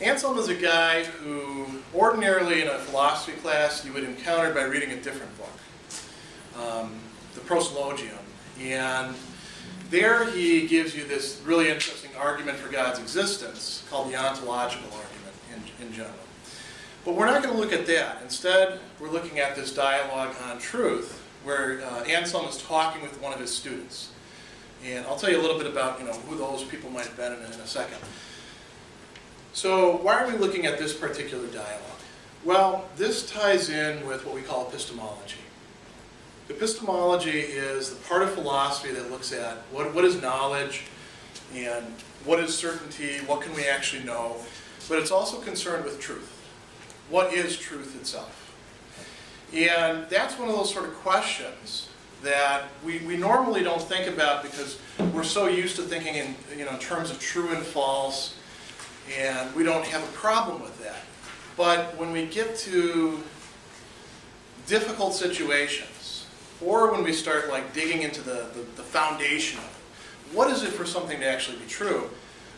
Anselm is a guy who ordinarily in a philosophy class you would encounter by reading a different book, the Proslogium. And there he gives you this really interesting argument for God's existence called the ontological argument in general. But we're not going to look at that. Instead, we're looking at this dialogue on truth where Anselm is talking with one of his students. And I'll tell you a little bit about who those people might have been in a second. So why are we looking at this particular dialogue? Well, this ties in with what we call epistemology. Epistemology is the part of philosophy that looks at what is knowledge and what is certainty, what can we actually know, but it's also concerned with truth. What is truth itself? And that's one of those sort of questions that we normally don't think about because we're so used to thinking in terms of true and false, and we don't have a problem with that. But when we get to difficult situations, or when we start digging into the foundation of it, what is it for something to actually be true,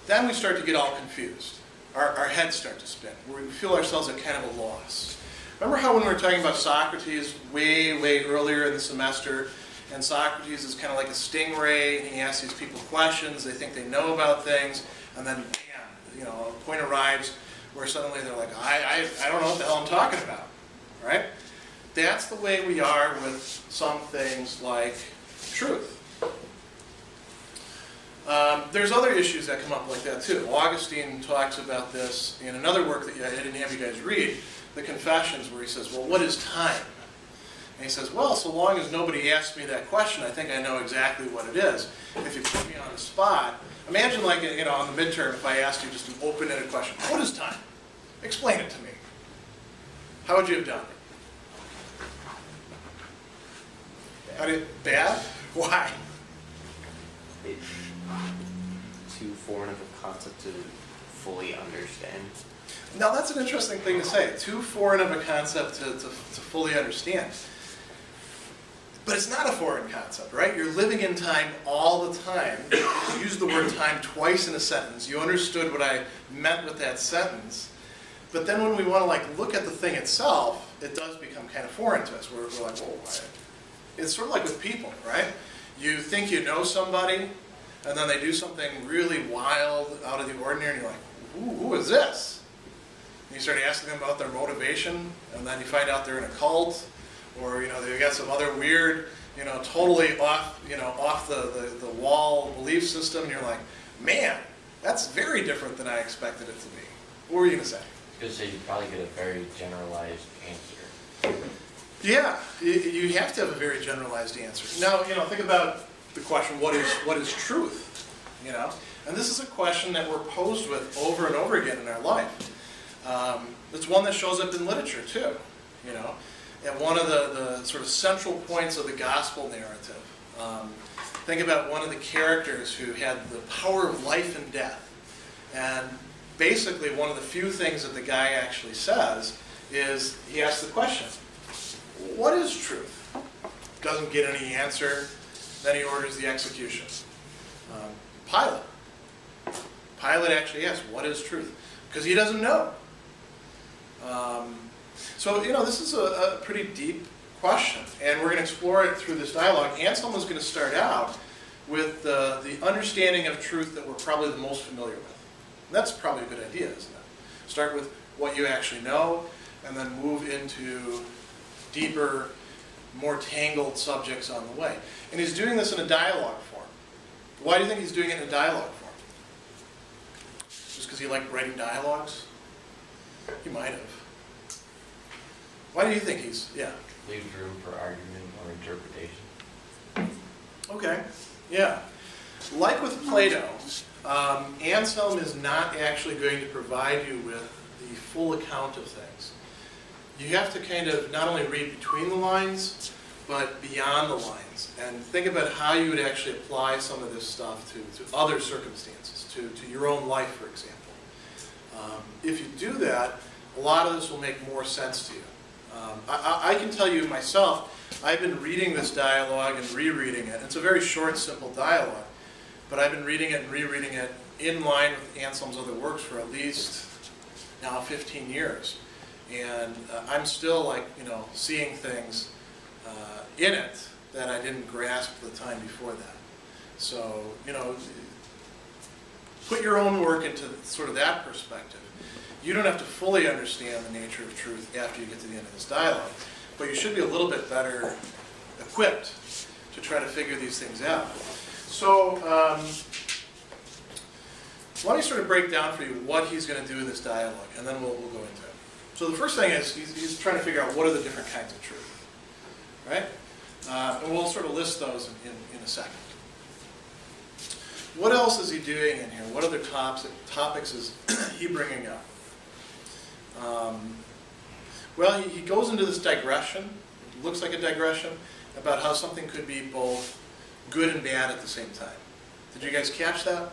then we start to get all confused. Our heads start to spin. We feel ourselves at kind of a loss. Remember how when we were talking about Socrates way, way earlier in the semester, and Socrates is kind of like a stingray, and he asks these people questions, they think they know about things, and then, bam, a point arrives where suddenly they're like, I don't know what the hell I'm talking about, right? That's the way we are with some things like truth. There's other issues that come up like that too. Augustine talks about this in another work that I didn't have you guys read, the Confessions, where he says, well, what is time? And he says, well, so long as nobody asks me that question, I think I know exactly what it is. If you put me on the spot, imagine on the midterm if I asked you just an open-ended question, what is time? Explain it to me. How would you have done it? Bad? Why? It's too foreign of a concept to fully understand. Now that's an interesting thing to say. Too foreign of a concept to fully understand. But it's not a foreign concept, right? You're living in time all the time. You used the word time twice in a sentence. You understood what I meant with that sentence. But then when we want to look at the thing itself, it does become kind of foreign to us. We're like, whoa, it's sort of like with people, right? You think you know somebody, and then they do something really wild, out of the ordinary, and you're like, who is this? And you start asking them about their motivation, and then you find out they're in a cult, or they've got some other weird, totally off the wall belief system, and you're like, man, that's very different than I expected it to be. What were you going to say? I was going to say you'd probably get a very generalized answer. Yeah, you have to have a very generalized answer. Now, think about the question, what is truth? And this is a question that we're posed with over and over again in our life. It's one that shows up in literature too, and one of the sort of central points of the gospel narrative. Think about one of the characters who had the power of life and death. And basically one of the few things that the guy actually says is he asks the question, what is truth? Doesn't get any answer. Then he orders the execution. Pilate actually asks, what is truth? Because he doesn't know. So, this is a pretty deep question, and we're going to explore it through this dialogue. Anselm is going to start out with the understanding of truth that we're probably the most familiar with. And that's probably a good idea, isn't it? Start with what you actually know, and then move into deeper, more tangled subjects on the way. And he's doing this in a dialogue form. Why do you think he's doing it in a dialogue form? Just because he liked writing dialogues? He might have. Why do you think he's, Leaves room for argument or interpretation. Okay, yeah. Like with Plato, Anselm is not actually going to provide you with the full account of things. You have to kind of not only read between the lines, but beyond the lines, and think about how you would actually apply some of this stuff to other circumstances, to your own life, for example. If you do that, a lot of this will make more sense to you. I can tell you myself, I've been reading this dialogue and rereading it. It's a very short, simple dialogue, but I've been reading it and rereading it in line with Anselm's other works for at least now 15 years. And I'm still like, seeing things in it that I didn't grasp the time before that. So, put your own work into sort of that perspective. You don't have to fully understand the nature of truth after you get to the end of this dialogue, but you should be a little bit better equipped to try to figure these things out. So, let me sort of break down for you what he's going to do in this dialogue, and then we'll go into it. So the first thing is he's trying to figure out what are the different kinds of truth, right? And we'll sort of list those in a second. What else is he doing in here? What other topics is he bringing up? Well, he goes into this digression, it looks like a digression, about how something could be both good and bad at the same time. Did you guys catch that?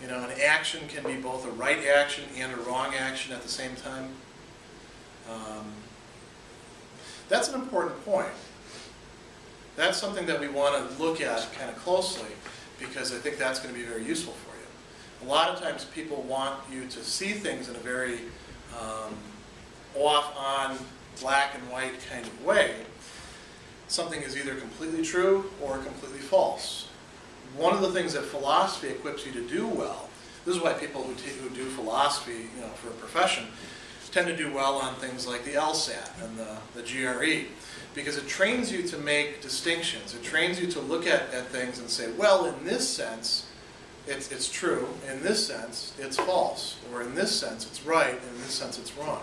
An action can be both a right action and a wrong action at the same time. That's an important point. That's something that we want to look at kind of closely, because I think that's going to be very useful for you. A lot of times people want you to see things in a very off-on, black and white kind of way. Something is either completely true or completely false. One of the things that philosophy equips you to do well, this is why people who do philosophy, for a profession, tend to do well on things like the LSAT and the GRE, because it trains you to make distinctions. It trains you to look at things and say, well, in this sense, it's true. In this sense, it's false. Or in this sense, it's right. And in this sense, it's wrong.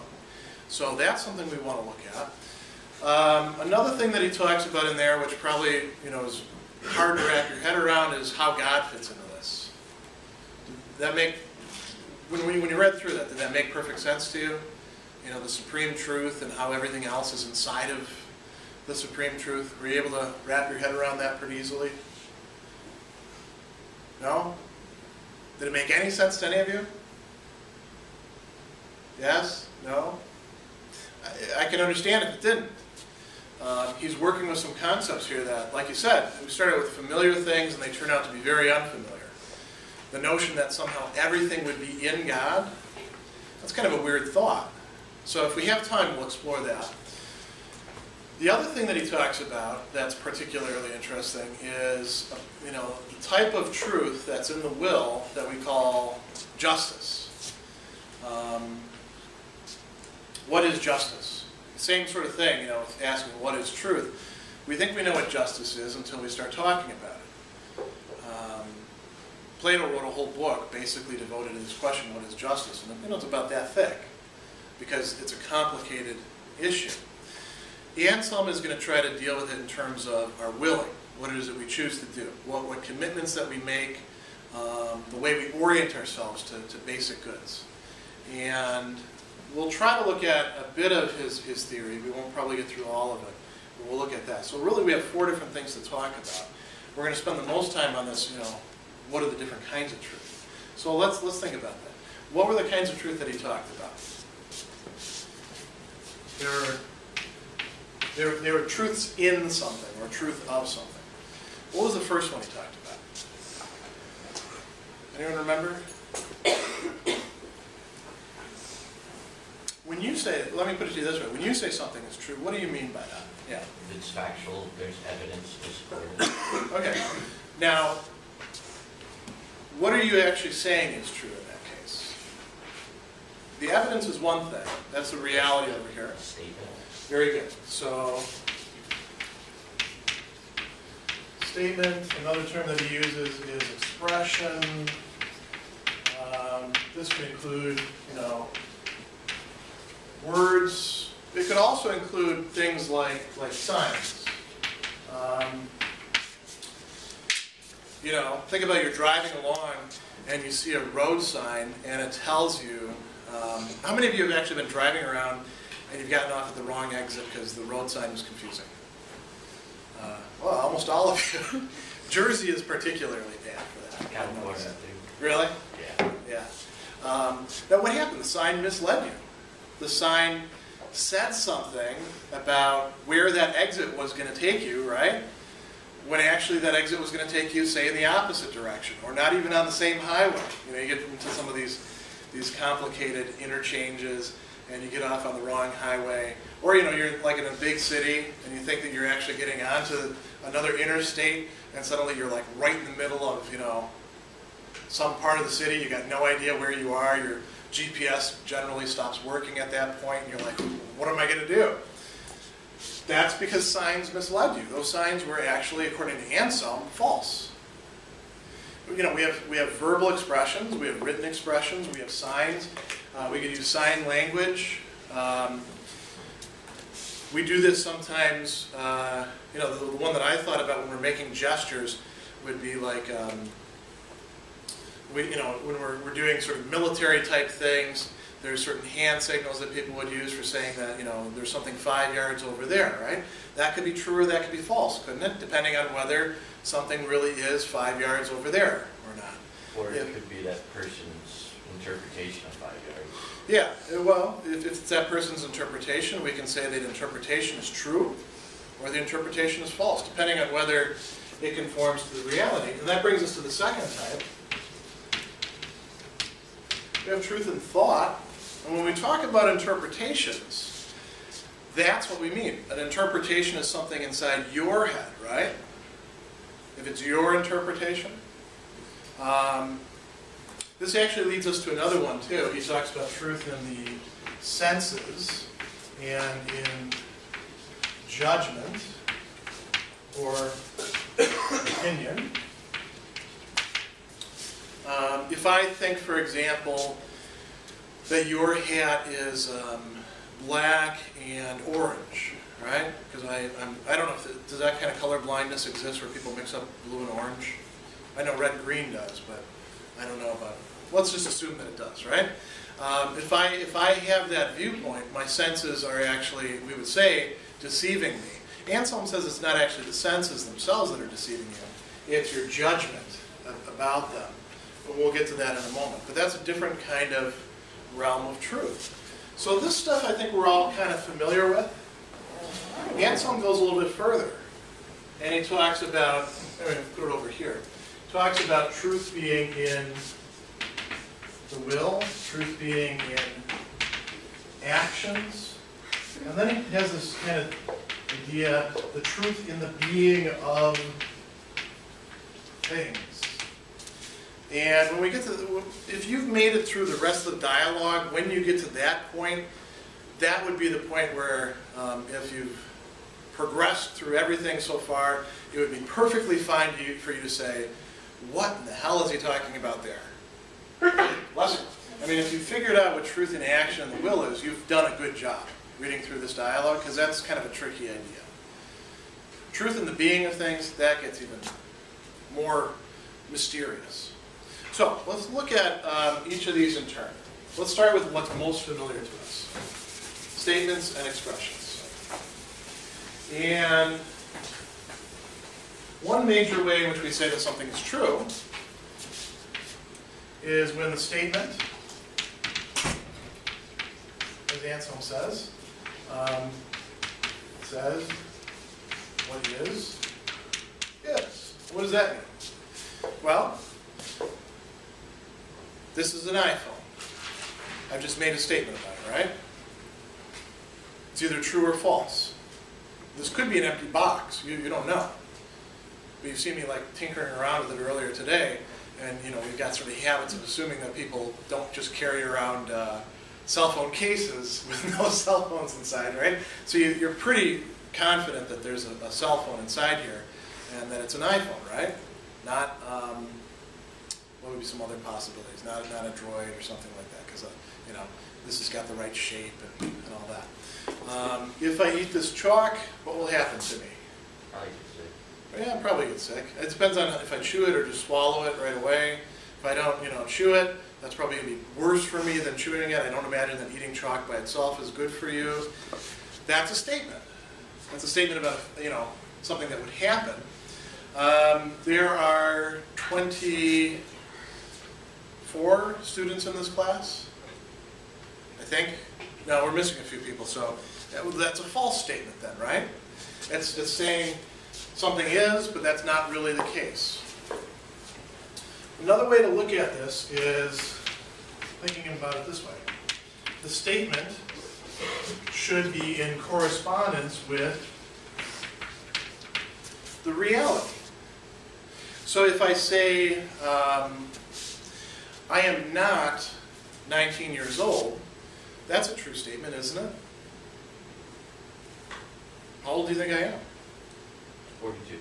So that's something we want to look at. Another thing that he talks about in there, which probably is hard to wrap your head around, is how God fits into this. Did that make, when you read through that, did that make perfect sense to you? The supreme truth and how everything else is inside of the supreme truth. Were you able to wrap your head around that pretty easily? No? Did it make any sense to any of you? Yes? No? I can understand if it didn't. He's working with some concepts here that, like you said, we started with familiar things and they turn out to be very unfamiliar. The notion that somehow everything would be in God, that's kind of a weird thought. So if we have time, we'll explore that. The other thing that he talks about that's particularly interesting is, the type of truth that's in the will that we call justice. What is justice? Same sort of thing, asking what is truth. We think we know what justice is until we start talking about it. Plato wrote a whole book basically devoted to this question, what is justice? And it's about that thick, because it's a complicated issue. Anselm is going to try to deal with it in terms of our willing, what it is that we choose to do, what commitments that we make, the way we orient ourselves to basic goods. And we'll try to look at a bit of his theory. We won't probably get through all of it, but we'll look at that. So really we have 4 different things to talk about. We're going to spend the most time on this, what are the different kinds of truth. So let's think about that. What were the kinds of truth that he talked about? There were truths in something, or truth of something. What was the first one he talked about? Anyone remember? When you say, let me put it to you this way, when you say something is true, what do you mean by that? Yeah. If it's factual, there's evidence to support it. Okay. Now, what are you actually saying is true in that case? The evidence is one thing. That's the reality over here. Statement. Very good. So, statement, another term that he uses is expression. This could include, words. It could also include things like signs. Think about you're driving along and you see a road sign and it tells you, how many of you have actually been driving around and you've gotten off at the wrong exit because the road sign was confusing? Well, almost all of you. Jersey is particularly bad for that. California, too. Really? Yeah. Yeah. Now what happened? The sign misled you. The sign said something about where that exit was going to take you, right? When actually that exit was going to take you, say, in the opposite direction, or not even on the same highway. You get into some of these these complicated interchanges, and you get off on the wrong highway. Or, you know, you're like in a big city, and you think that you're actually getting onto another interstate, and suddenly you're like right in the middle of, you know, some part of the city. You got no idea where you are. Your GPS generally stops working at that point, and you're like, what am I going to do? That's because signs misled you. Those signs were actually, according to Anselm, false. You know, we have verbal expressions, we have written expressions, we have signs. We could use sign language. We do this sometimes. You know, the one that I thought about when we're making gestures would be like, you know, when we're doing sort of military type things. There's certain hand signals that people would use for saying that, you know, there's something 5 yards over there, right? That could be true or that could be false, couldn't it? Depending on whether something really is 5 yards over there or not. Or it could be that person's interpretation of 5 yards. Yeah, well, if it's that person's interpretation, we can say that interpretation is true or the interpretation is false, depending on whether it conforms to the reality. And that brings us to the second type. We have truth in thought. And when we talk about interpretations, that's what we mean. An interpretation is something inside your head, right? If it's your interpretation. This actually leads us to another one, too. He talks about truth in the senses and in judgment or opinion. If I think, for example, that your hat is black and orange, right? Because I don't know if does that kind of color blindness exist where people mix up blue and orange? I know red and green does, but I don't know about. Let's just assume that it does, right? If I have that viewpoint, my senses are actually, we would say, deceiving me. Anselm says it's not actually the senses themselves that are deceiving you; it's your judgment about them. But we'll get to that in a moment. But that's a different kind of realm of truth. So this stuff I think we're all kind of familiar with. Anselm goes a little bit further. And he talks about, I'm going to put it over here, talks about truth being in the will, truth being in actions. And then he has this kind of idea, the truth in the being of things. And when we get to, if you've made it through the rest of the dialogue, when you get to that point, that would be the point where, if you've progressed through everything so far, it would be perfectly fine for you to say, what in the hell is he talking about there? Bless you. I mean, if you figured out what truth in action and the will is, you've done a good job reading through this dialogue, because that's kind of a tricky idea. Truth in the being of things, that gets even more mysterious. So let's look at each of these in turn. Let's start with what's most familiar to us. Statements and expressions. And one major way in which we say that something is true is when the statement, as Anselm says what is. What does that mean? Well, this is an iPhone. I've just made a statement about it, right? It's either true or false. This could be an empty box. You don't know. But you've seen me like tinkering around with it earlier today, and you know we've got sort of habits of assuming that people don't just carry around cell phone cases with no cell phones inside, right? So you're pretty confident that there's a cell phone inside here, and that it's an iPhone, right? Not what would be some other possibilities? Not a Droid or something like that, because you know this has got the right shape and all that. If I eat this chalk, what will happen to me? Probably get sick. Yeah, I'll probably get sick. It depends on if I chew it or just swallow it right away. If I don't, chew it, that's probably going to be worse for me than chewing it. I don't imagine that eating chalk by itself is good for you. That's a statement. That's a statement about, something that would happen. There are 24 students in this class, I think. No, we're missing a few people, so that's a false statement then, right? It's saying something is, but that's not really the case. Another way to look at this is, thinking about it this way. The statement should be in correspondence with the reality. So if I say, I am not 19 years old, that's a true statement, isn't it? How old do you think I am? 42.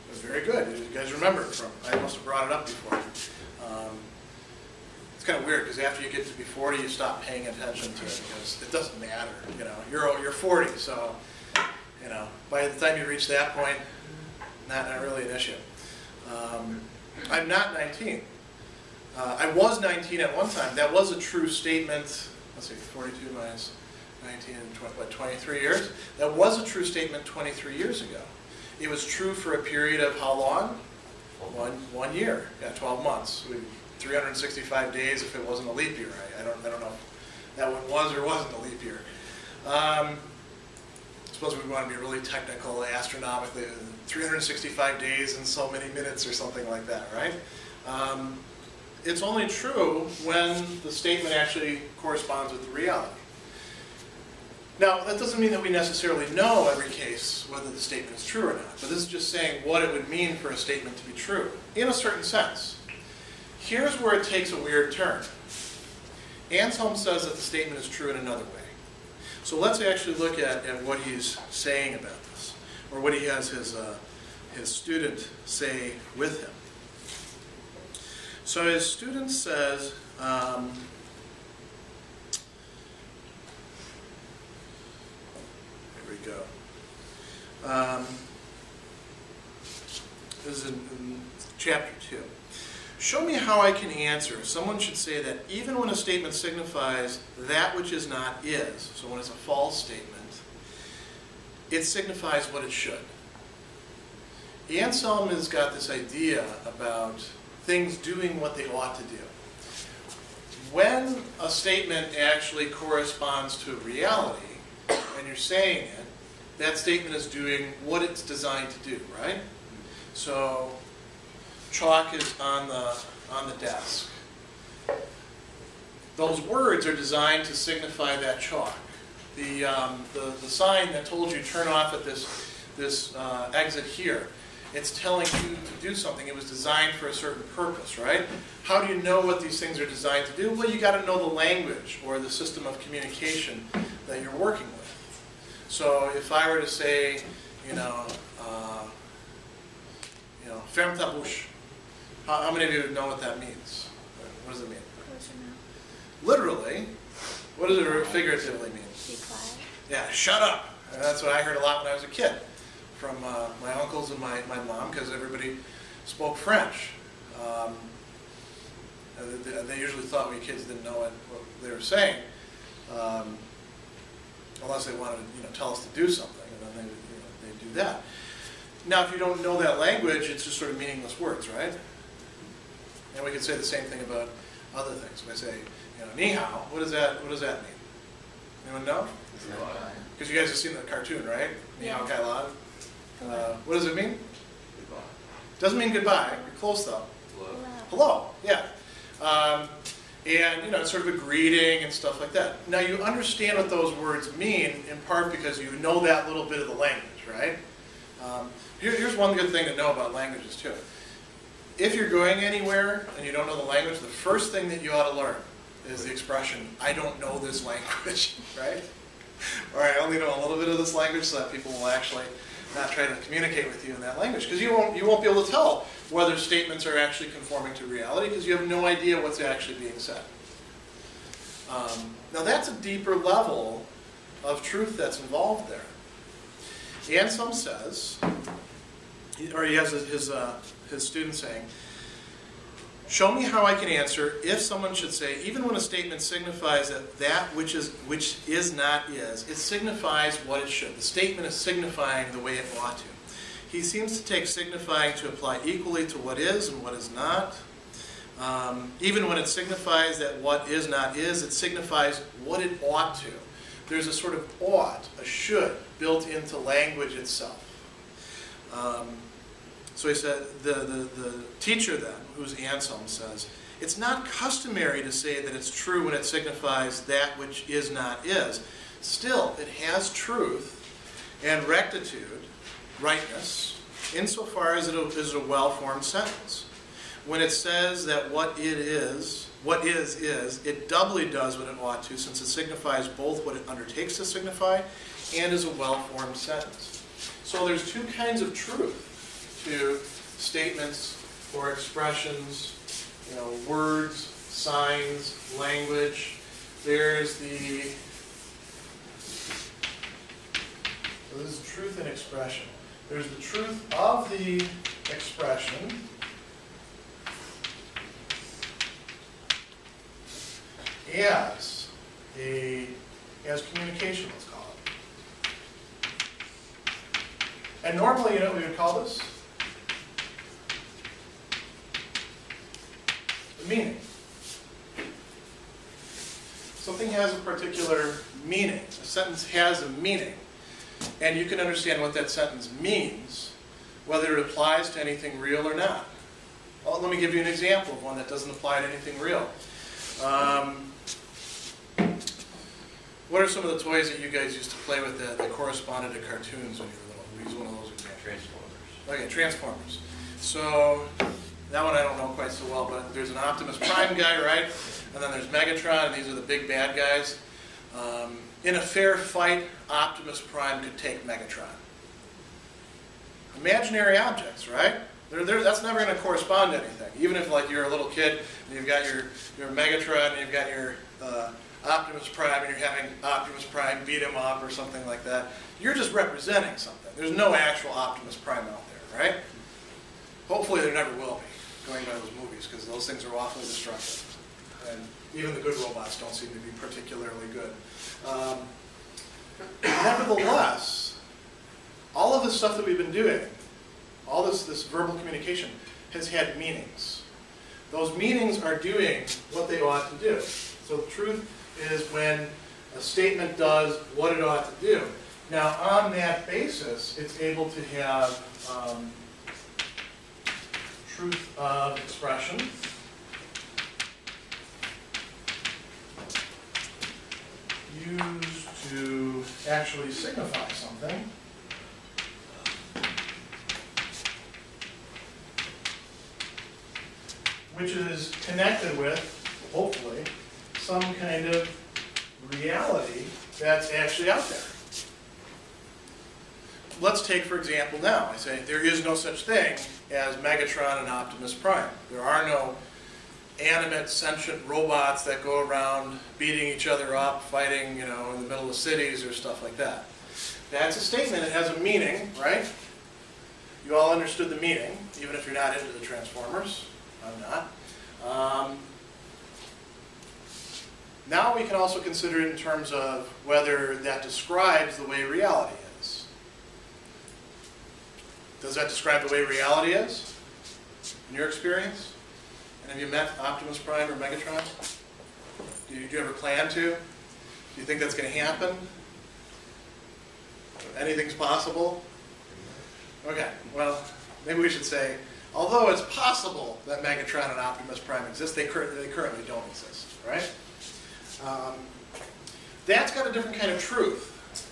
That's very good. You guys remember it from, I must have brought it up before. It's kind of weird because after you get to be 40, you stop paying attention to it because it doesn't matter. You know, you're 40, so you know by the time you reach that point, not really an issue. I'm not 19. I was 19 at one time. That was a true statement. Let's see, 42 minus 19 and 23 years. That was a true statement 23 years ago. It was true for a period of how long? 1 year. Yeah, 12 months. 365 days if it wasn't a leap year. I don't know if that one was or wasn't a leap year. I suppose we want to be really technical, astronomically, 365 days and so many minutes or something like that, right? It's only true when the statement actually corresponds with the reality. Now, that doesn't mean that we necessarily know every case whether the statement is true or not, but this is just saying what it would mean for a statement to be true, in a certain sense. Here's where it takes a weird turn. Anselm says that the statement is true in another way. So let's actually look at what he's saying about this, or what he has his student say with him. So his student says, here we go. This is in chapter 2. Show me how I can answer. Someone should say that even when a statement signifies that which is not is, so when it's a false statement, it signifies what it should. Anselm has got this idea about things doing what they ought to do. When a statement actually corresponds to a reality, and you're saying it, that statement is doing what it's designed to do, right? So chalk is on the desk. Those words are designed to signify that chalk. The sign that told you turn off at this exit here, it's telling you to do something. It was designed for a certain purpose, right? How do you know what these things are designed to do? Well, you got to know the language or the system of communication that you're working with. So if I were to say, ferme ta bouche, how many of you know what that means? What does it mean? Literally, what does it figuratively mean? Be quiet. Yeah, shut up. And that's what I heard a lot when I was a kid from my uncles and my mom, because everybody spoke French. They usually thought we kids didn't know what they were saying, unless they wanted to tell us to do something, and then they'd do that. Now, if you don't know that language, it's just sort of meaningless words, right? And we could say the same thing about other things. If I say, ni hao, what does that mean? Anyone know? Because you guys have seen the cartoon, right? Ni hao kai lan. What does it mean? Goodbye. Doesn't mean goodbye. You're close though. Hello. Hello, yeah. And it's sort of a greeting and stuff like that. Now you understand what those words mean in part because you know that little bit of the language, right? Here's one good thing to know about languages too. If you're going anywhere and you don't know the language, the first thing that you ought to learn is the expression, I don't know this language, right? Or I only know a little bit of this language, so that people will actually not try to communicate with you in that language. Because you won't be able to tell whether statements are actually conforming to reality because you have no idea what's actually being said. Now that's a deeper level of truth that's involved there. Anselm says, or he has his student saying, show me how I can answer if someone should say, even when a statement signifies that which is not is, it signifies what it should. The statement is signifying the way it ought to. He seems to take signifying to apply equally to what is and what is not. Even when it signifies that what is not is, it signifies what it ought to. There's a sort of ought, a should, built into language itself. So he said, the teacher then, who's Anselm, says, it's not customary to say that it's true when it signifies that which is not is. Still, it has truth and rectitude, rightness, insofar as it is a well-formed sentence. When it says that what is, it doubly does what it ought to, since it signifies both what it undertakes to signify and is a well-formed sentence. So there's two kinds of truth to statements or expressions, words, signs, language. There's the, so this is truth in expression. There's the truth of the expression as communication, let's call it. And normally, you know what we would call this? The meaning. Something has a particular meaning. A sentence has a meaning. And you can understand what that sentence means, whether it applies to anything real or not. Well, let me give you an example of one that doesn't apply to anything real. What are some of the toys that you guys used to play with that corresponded to cartoons when you were little? We use one of those examples. Transformers. Okay, Transformers. So, that one I don't know quite so well, but there's an Optimus Prime guy, right? And then there's Megatron, and these are the big bad guys. In a fair fight, Optimus Prime could take Megatron. Imaginary objects, right? That's never going to correspond to anything. Even if, like, you're a little kid and you've got your Megatron and you've got your Optimus Prime and you're having Optimus Prime beat him up or something like that, you're just representing something. There's no actual Optimus Prime out there, right? Hopefully there never will be, going by those movies, because those things are awfully destructive. And even the good robots don't seem to be particularly good. Nevertheless, all of this stuff that we've been doing, all this verbal communication, has had meanings. Those meanings are doing what they ought to do. So the truth is when a statement does what it ought to do. Now, on that basis, it's able to have truth of expression, used to actually signify something, which is connected with, hopefully, some kind of reality that's actually out there. Let's take, for example, now, I say there is no such thing as Megatron and Optimus Prime. There are no animate, sentient robots that go around beating each other up, fighting, in the middle of cities or stuff like that. That's a statement. It has a meaning, right? You all understood the meaning, even if you're not into the Transformers. I'm not. Now we can also consider it in terms of whether that describes the way reality is. Does that describe the way reality is, in your experience? And have you met Optimus Prime or Megatron? Do you ever plan to? Do you think that's going to happen? Anything's possible? Okay, well, maybe we should say, although it's possible that Megatron and Optimus Prime exist, they currently don't exist, right? That's got a different kind of truth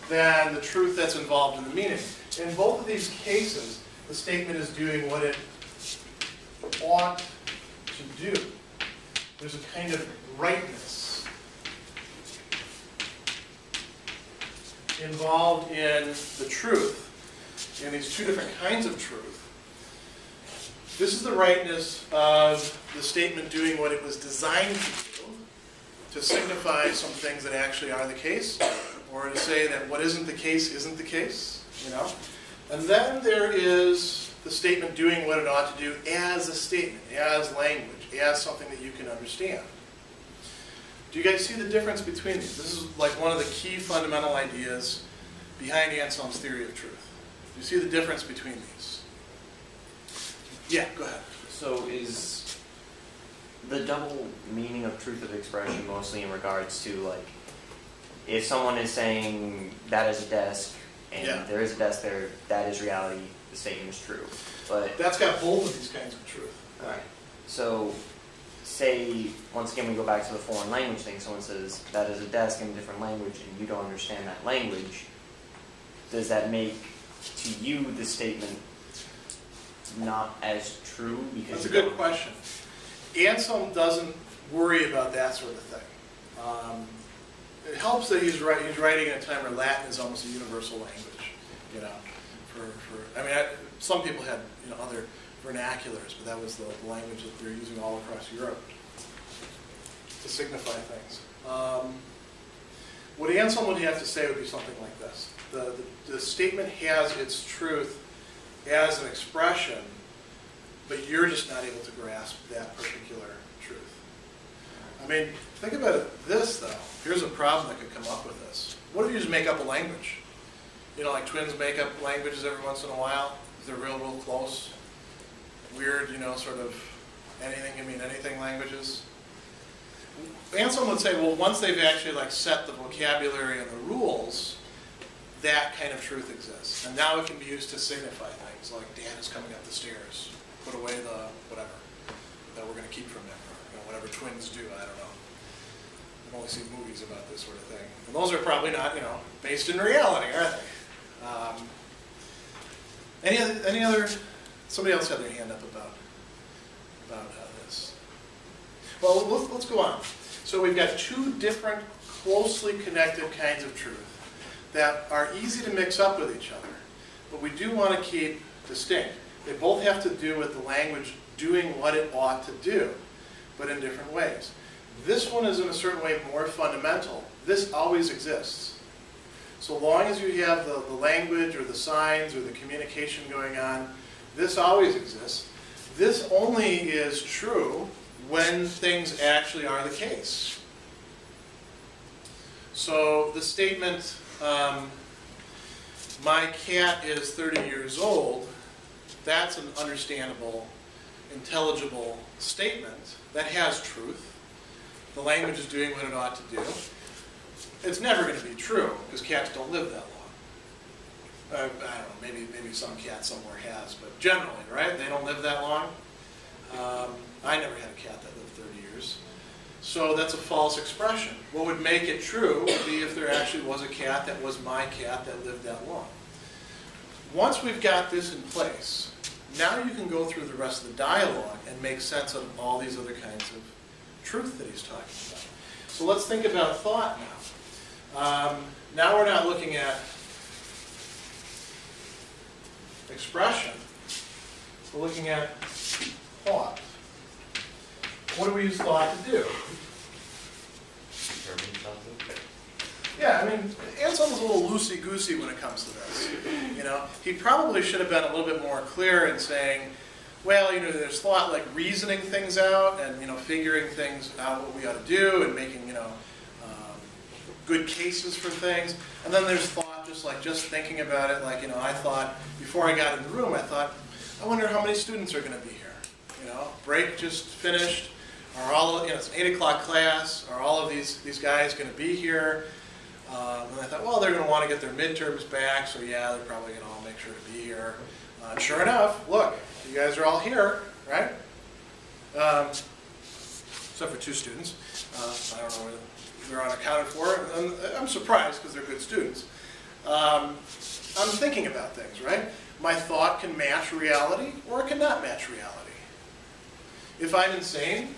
than the truth that's involved in the meaning. In both of these cases, the statement is doing what it ought to do. There's a kind of rightness involved in the truth, in these two different kinds of truth. This is the rightness of the statement doing what it was designed to do, to signify some things that actually are the case, or to say that what isn't the case isn't the case, And then there is the statement doing what it ought to do as a statement, as language, as something that you can understand. Do you guys see the difference between these? This is like one of the key fundamental ideas behind Anselm's theory of truth. Do you see the difference between these? Yeah, go ahead. So is the double meaning of truth of expression mostly in regards to, like, if someone is saying that is a desk, and there is a desk there, that is reality, the statement is true. But That's got both of these kinds of truth. all right. So, say once again we go back to the foreign language thing. Someone says that is a desk in a different language, and you don't understand that language. Does that make to you the statement not as true? Because That's a good question. Anselm doesn't worry about that sort of thing. It helps that he's writing at a time where Latin is almost a universal language. You know, some people had other vernaculars, but that was the language that they were using all across Europe to signify things. What Anselm would have to say would be something like this: the statement has its truth as an expression, but you're just not able to grasp that particular truth. I mean, think about this, though. Here's a problem that could come up with this. What if you just make up a language? Like twins make up languages every once in a while. They're real close. Weird, sort of anything can mean anything languages. Anselm would say, well, once they've actually set the vocabulary and the rules, that kind of truth exists. And now it can be used to signify things like Dad is coming up the stairs. Put away the whatever that we're going to keep from him. Or, whatever twins do, I don't know. I've only seen movies about this sort of thing. And those are probably not, based in reality, are they? Any other? Somebody else had their hand up about this. Well, let's go on. So we've got two different, closely connected kinds of truth that are easy to mix up with each other, but we do want to keep distinct. They both have to do with the language doing what it ought to do, but in different ways. This one is in a certain way more fundamental. This always exists. So long as you have the language or the signs or the communication going on, this always exists. This only is true when things actually are the case. So the statement, my cat is 30 years old, that's an understandable, intelligible statement that has truth. The language is doing what it ought to do. It's never going to be true, because cats don't live that long. I don't know, maybe some cat somewhere has, but generally, right, they don't live that long. I never had a cat that lived 30 years. So that's a false expression. What would make it true would be if there actually was a cat that was my cat that lived that long. Once we've got this in place, now you can go through the rest of the dialogue and make sense of all these other kinds of truth that he's talking about. So let's think about thought now. Now we're not looking at expression. We're looking at thought. What do we use thought to do? Determine something. Yeah, Anselm is a little loosey-goosey when it comes to this. He probably should have been a little bit more clear in saying, well, there's thought like reasoning things out and, figuring things out what we ought to do and making, good cases for things. And then there's thought just thinking about it. I thought, before I got in the room, I thought, I wonder how many students are going to be here. Break just finished. Are all, it's an 8 o'clock class. Are all of these guys going to be here? And I thought, well, they're going to want to get their midterms back, so yeah, they're probably going to all make sure to be here. Sure enough, look, you guys are all here, right? Except for 2 students. I don't know whether they're unaccounted for. And I'm surprised because they're good students. I'm thinking about things, right? My thought can match reality or it cannot match reality. If I'm insane,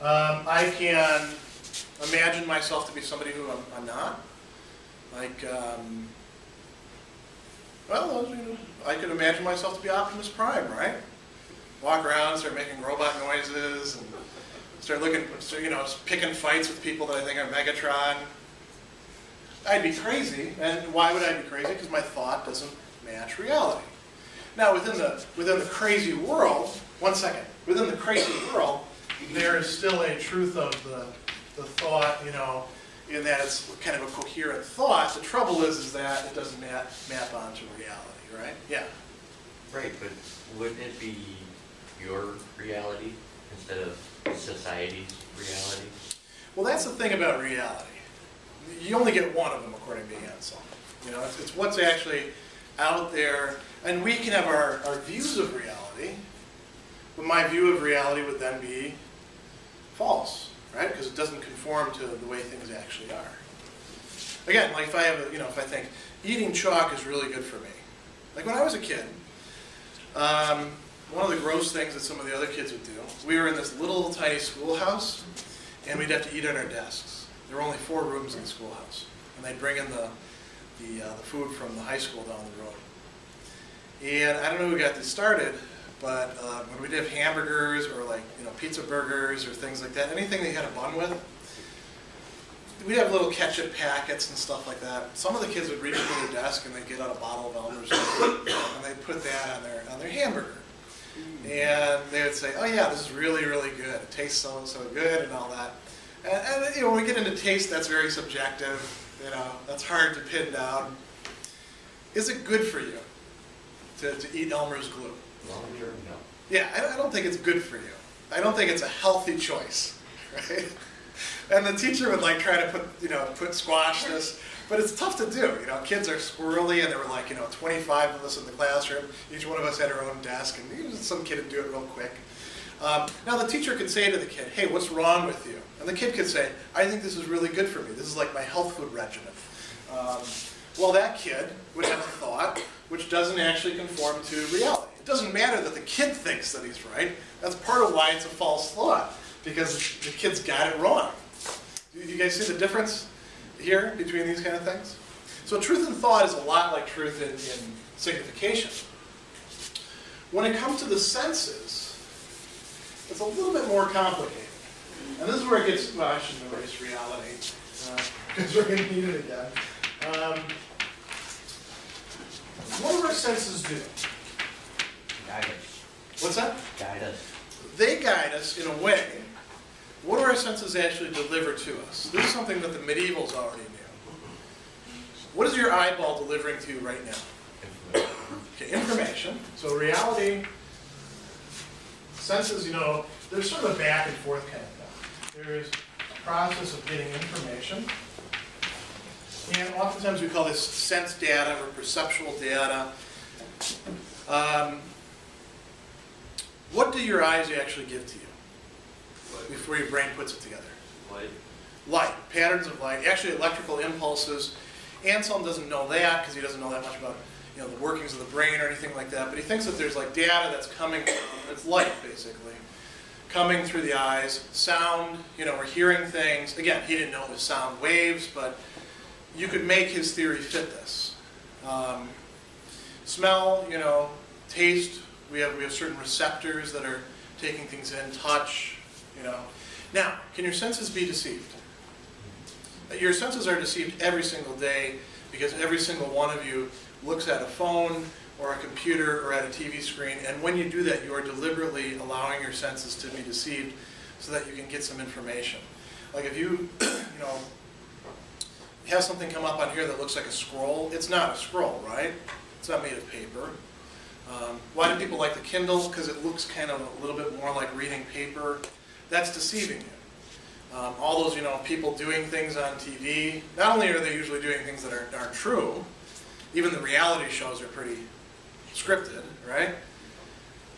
I can imagine myself to be somebody who I'm not. I could imagine myself to be Optimus Prime, right? Walk around, start making robot noises, and start picking fights with people that I think are Megatron. I'd be crazy, and why would I be crazy? Because my thought doesn't match reality. Now, within the crazy world, within the crazy world, there is still a truth of the thought, in that it's kind of a coherent thought. The trouble is that it doesn't map onto reality, right? Yeah. Right, but wouldn't it be your reality instead of society's reality? Well, that's the thing about reality. You only get one of them, according to Anselm. It's what's actually out there, and we can have our views of reality, but my view of reality would then be false, right? Because it doesn't conform to the way things actually are. Again, like if I have, if I think eating chalk is really good for me. Like when I was a kid, one of the gross things that some of the other kids would do, we were in this little tiny schoolhouse, and we'd have to eat at our desks. There were only 4 rooms in the schoolhouse, and they'd bring in the food from the high school down the road. And I don't know who got this started, but when we'd have hamburgers or like pizza burgers or things like that, anything they had a bun with, we'd have little ketchup packets and stuff like that. Some of the kids would reach into their desk and they'd get out a bottle of Elmer's and they'd put that on their hamburger. And they would say, "Oh yeah, this is really, really good. It tastes so good," and all that. And when we get into taste, that's very subjective. That's hard to pin down. Is it good for you to eat Elmer's glue? Long term, no. Yeah, I don't think it's good for you. I don't think it's a healthy choice, right? And the teacher would like try to put squash this, but it's tough to do. Kids are squirrely, and there were like 25 of us in the classroom. Each one of us had our own desk, and some kid would do it real quick. Now the teacher could say to the kid, "Hey, what's wrong with you?" And the kid could say, "I think this is really good for me. This is like my health food regimen." Well, that kid would have a thought which doesn't actually conform to reality. It doesn't matter that the kid thinks that he's right. That's part of why it's a false thought, because the kid's got it wrong. Do you guys see the difference here between these kind of things? So truth in thought is a lot like truth in signification. When it comes to the senses, it's a little bit more complicated. And this is where it gets, well, I shouldn't erase reality, because we're going to need it again. What do our senses do? Guide us. What's that? Guide us. They guide us in a way. What do our senses actually deliver to us? This is something that the medievals already knew. What is your eyeball delivering to you right now? Okay, information. So reality, senses, there's sort of a back and forth kind of thing. There's a process of getting information. And oftentimes we call this sense data or perceptual data. What do your eyes actually give to you before your brain puts it together? Light. Light, patterns of light, actually electrical impulses. Anselm doesn't know that because he doesn't know that much about the workings of the brain or anything like that, but he thinks that there's like data that's coming, it's light basically, coming through the eyes. Sound, we're hearing things. Again, he didn't know it was sound waves, but you could make his theory fit this. Smell, taste, we have certain receptors that are taking things in, touch, Now, can your senses be deceived? Your senses are deceived every single day because every single one of you looks at a phone or a computer or at a TV screen, and when you do that, you are deliberately allowing your senses to be deceived so that you can get some information. Like if you, have something come up on here that looks like a scroll, it's not a scroll, right? It's not made of paper. Why do people like the Kindle? Because it looks kind of a little bit more like reading paper. That's deceiving you. All those, people doing things on TV, not only are they usually doing things that aren't true, even the reality shows are pretty scripted, right?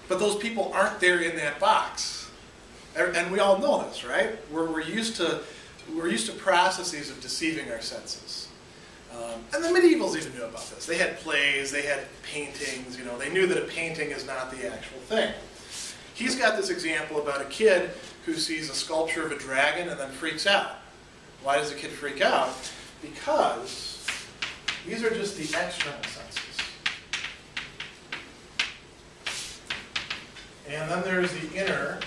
But those people aren't there in that box. And we all know this, right? We're used to processes of deceiving our senses. And the medievals even knew about this. They had plays, they had paintings, they knew that a painting is not the actual thing. He's got this example about a kid who sees a sculpture of a dragon and then freaks out. Why does the kid freak out? Because these are just the external senses. And then there's the inner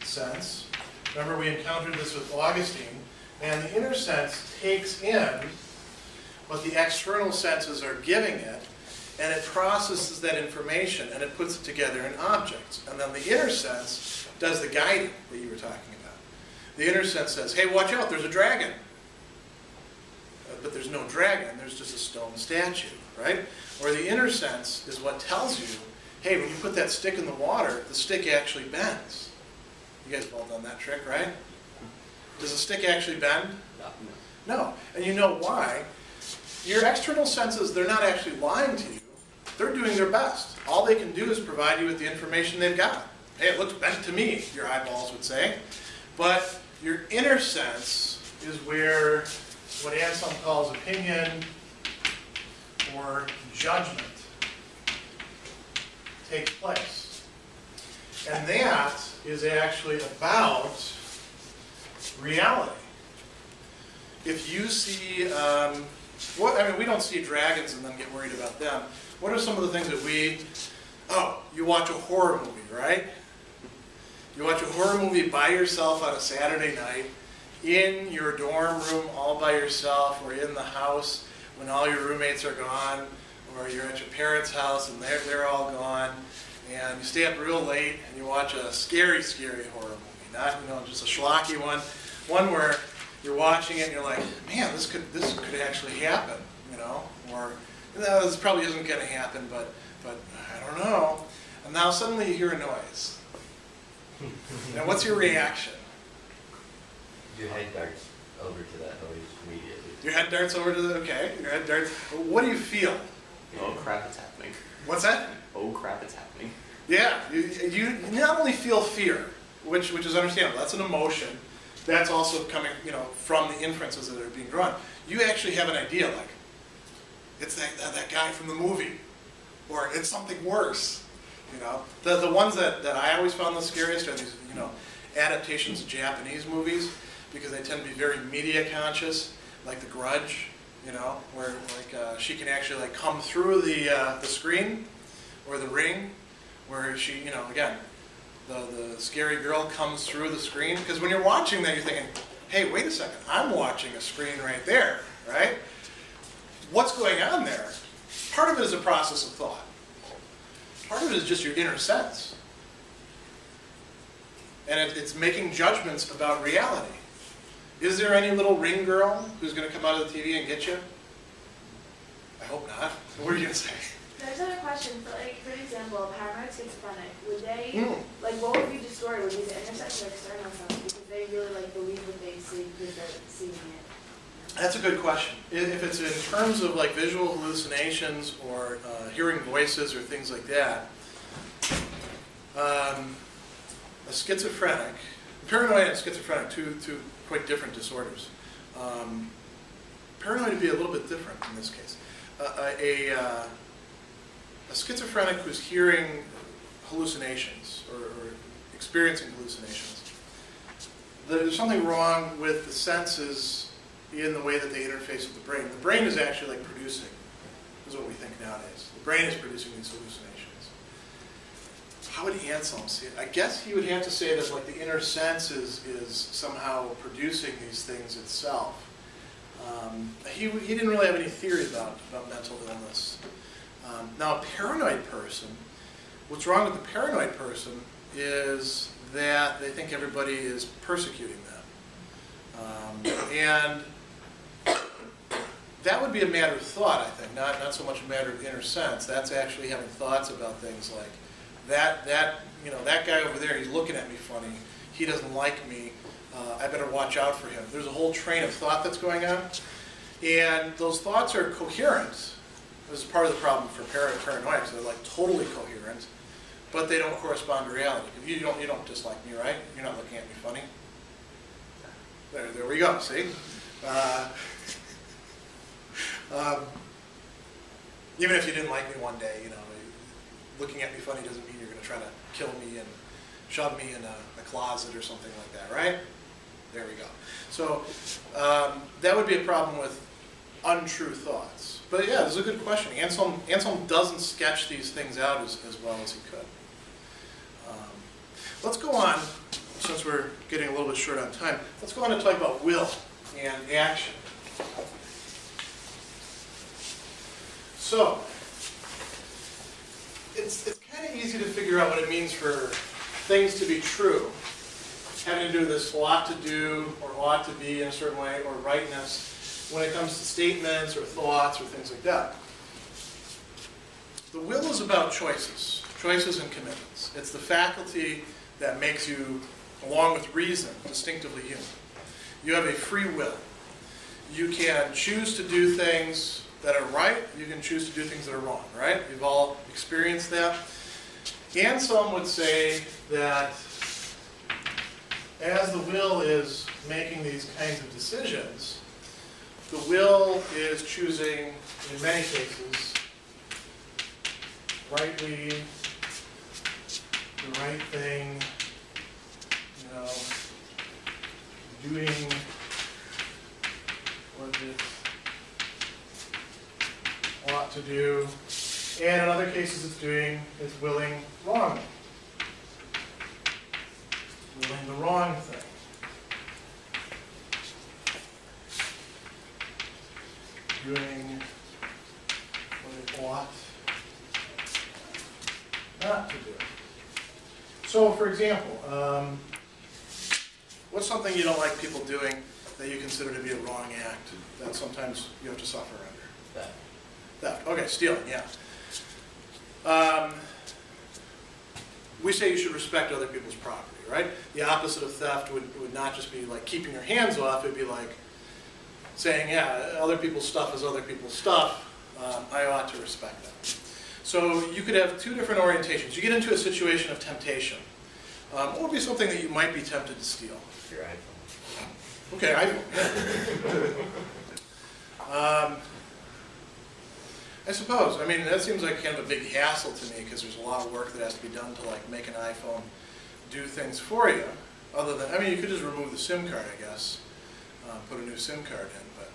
sense. Remember, we encountered this with Augustine. And the inner sense takes in what the external senses are giving it, and it processes that information, and it puts it together in objects. And then the inner sense does the guiding that you were talking about. The inner sense says, hey, watch out, there's a dragon. But there's no dragon, there's just a stone statue, right? Or the inner sense is what tells you, hey, when you put that stick in the water, the stick actually bends. You guys have all done that trick, right? Does a stick actually bend? No. No. And you know why? Your external senses, they're not actually lying to you. they're doing their best. All they can do is provide you with the information they've got. Hey, it looks bent to me, your eyeballs would say. But your inner sense is where what Anselm calls opinion or judgment takes place. And that is actually about reality. If you see, we don't see dragons and then get worried about them. What are some of the things that you watch a horror movie, right? You watch a horror movie by yourself on a Saturday night, in your dorm room all by yourself, or in the house when all your roommates are gone, or you're at your parents' house and they're all gone, and you stay up real late and you watch a scary, scary horror movie, not just a schlocky one where you're watching it and you're like, man, this could actually happen, or no, this probably isn't going to happen, but I don't know. And now suddenly you hear a noise. Now, what's your reaction? Your head darts over to that noise immediately. Your head darts over to your head darts. What do you feel? Oh crap, it's happening. What's that? Oh crap, it's happening. Yeah, you not only feel fear, which is understandable. That's an emotion. That's also coming, from the inferences that are being drawn. You actually have an idea, like, it's that guy from the movie, or it's something worse. The ones that I always found the scariest are these, adaptations of Japanese movies, because they tend to be very media conscious, like The Grudge, where she can actually come through the screen, or The Ring, where she, again, the scary girl comes through the screen. Because when you're watching that, you're thinking, hey, wait a second, I'm watching a screen right there, right? What's going on there? Part of it is a process of thought. Part of it is just your inner sense. And it's making judgments about reality. Is there any little ring girl who's going to come out of the TV and get you? I hope not. What are you going to say? There's another question. For example, a paranoid schizophrenic, would they, what would be distorted? Would these inner sense or external sense? Because they really, believe what they see because they're seeing it. That's a good question. If it's in terms of visual hallucinations or hearing voices or things like that, a schizophrenic, paranoid and schizophrenic, two quite different disorders. Paranoid would be a little bit different in this case. A schizophrenic who's hearing hallucinations or experiencing hallucinations, there's something wrong with the senses in the way that they interface with the brain. The brain is actually producing, is what we think nowadays. The brain is producing these hallucinations. How would Anselm see it? I guess he would have to say that the inner sense is somehow producing these things itself. He didn't really have any theory about mental illness. Now, a paranoid person, what's wrong with the paranoid person is that they think everybody is persecuting them. And that would be a matter of thought, I think, not so much a matter of inner sense. That's actually having thoughts about things like, that guy over there, he's looking at me funny. He doesn't like me. I better watch out for him. There's a whole train of thought that's going on. And those thoughts are coherent. This is part of the problem for paranoiacs. They're totally coherent, but they don't correspond to reality. You don't dislike me, right? You're not looking at me funny. There we go, see? Even if you didn't like me one day, looking at me funny doesn't mean you're going to try to kill me and shove me in a closet or something like that, right? There we go. So that would be a problem with untrue thoughts. But yeah, this is a good question. Anselm doesn't sketch these things out as well as he could. Let's go on, since we're getting a little bit short on time, let's go on to talk about will and action. So, it's kind of easy to figure out what it means for things to be true, having to do with this ought to do or ought to be in a certain way, or rightness, when it comes to statements or thoughts or things like that. The will is about choices and commitments. It's the faculty that makes you, along with reason, distinctively human. You have a free will. You can choose to do things that are right, you can choose to do things that are wrong, right? We've all experienced that. Anselm would say that as the will is making these kinds of decisions, the will is choosing, in many cases, rightly, the right thing, doing what it ought to do, and in other cases it's willing wrong. Willing the wrong thing. Doing what it ought not to do. So, for example, what's something you don't like people doing that you consider to be a wrong act that sometimes you have to suffer under? Theft. Okay, stealing, yeah. We say you should respect other people's property, right? The opposite of theft would not just be like keeping your hands off, it would be like saying, yeah, other people's stuff is other people's stuff, I ought to respect that. So you could have two different orientations. You get into a situation of temptation. What would be something that you might be tempted to steal? Your iPhone. Okay, I suppose. I mean, that seems like kind of a big hassle to me because there's a lot of work that has to be done to like make an iPhone do things for you. Other than, I mean, you could just remove the SIM card, I guess, put a new SIM card in. But